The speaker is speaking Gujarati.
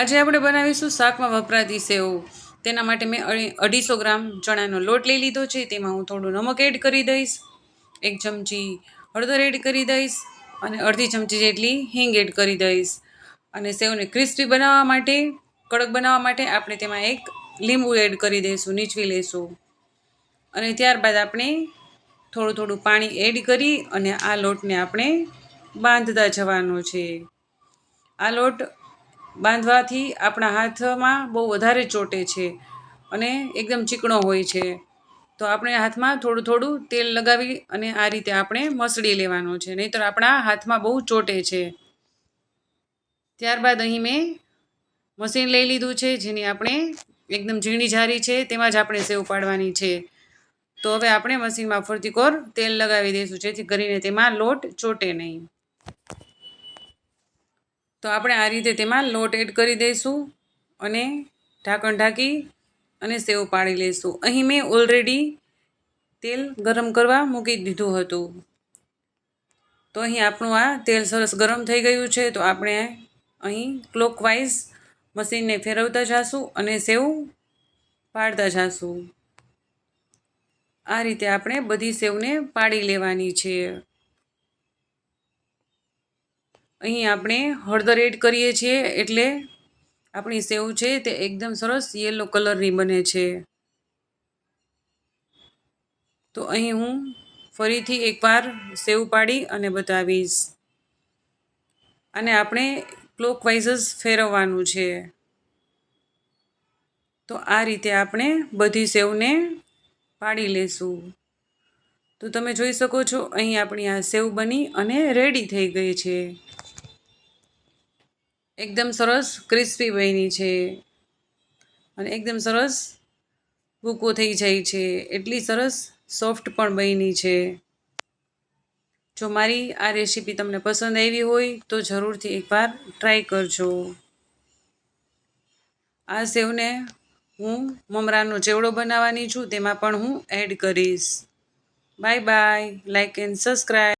આજે આપણે બનાવીશું શાકમાં વપરાતી સેવ। તેના માટે મેં 250 ગ્રામ ચણાનો લોટ લઈ લીધો છે। તેમાં હું થોડું નમક એડ કરી દઈશ, 1 ચમચી હળદર એડ કરી દઈશ અને અડધી ચમચી જેટલી હિંગ એડ કરી દઈશ। અને સેવને ક્રિસ્પી બનાવવા માટે, કડક બનાવવા માટે આપણે તેમાં 1 લીંબુ એડ કરી દઈશું, નીચવી લઈશું। અને ત્યારબાદ આપણે થોડું થોડું પાણી એડ કરી અને આ લોટને આપણે બાંધતા જવાનો છે। આ લોટ બાંધવાથી આપણા હાથમાં બહુ વધારે ચોટે છે અને એકદમ ચીકણો હોય છે, તો આપણે હાથમાં થોડું થોડું તેલ લગાવી અને આ રીતે આપણે મસળી લેવાનો છે, નહીંતર આપણા હાથમાં બહુ ચોટે છે। ત્યારબાદ અહીં મેં મશીન લઈ લીધું છે, જેની આપણે એકદમ ઝીણી જારી છે, તેમાં જ આપણે સેવ પાડવાની છે। તો હવે આપણે મશીનમાં ફરતી કોર તેલ લગાવી દઈશું, જેથી કરીને તેમાં લોટ ચોટે નહીં। તો આપણે આ રીતે તેમાં લોટ એડ કરી દઈશું અને ઢાંકણ ઢાંકી અને સેવ પાડી લઈશું। અહીં મેં ઓલરેડી તેલ ગરમ કરવા મૂકી દીધું હતું। તો અહીં આપણું આ તેલ સરસ ગરમ થઈ ગયું છે, તો આપણે અહીં ક્લોકવાઇઝ મશીનને ફેરવતા જઈશું અને સેવ પાડતા જઈશું। આ રીતે આપણે બધી સેવને પાડી લેવાની છે। અહીં આપણે હળદર એડ કરીએ છીએ એટલે આપણી સેવ છે તે એકદમ સરસ યલો કલરની બને છે। તો અહીં હું ફરીથી એકવાર સેવ પાડી અને બતાવીશ। અને આપણે ક્લોકવાઇઝ જ ફેરવવાનું છે। તો આ રીતે આપણે બધી સેવને પાડી લેશું। તો તમે જોઈ શકો છો અહીં આપણી આ સેવ બની અને રેડી થઈ ગઈ છે। એકદમ સરસ ક્રિસ્પી બની છે અને એકદમ સરસ ભૂકો થઈ જાય છે, એટલી સરસ સોફ્ટ પણ બની છે। જો મારી આ રેસીપી તમને પસંદ આવી હોય તો જરૂરથી એકવાર ટ્રાય કરજો। આ સેવને હું મમરાનો ચેવડો બનાવવાની છું, તેમાં પણ હું એડ કરીશ। Bye bye, like and subscribe.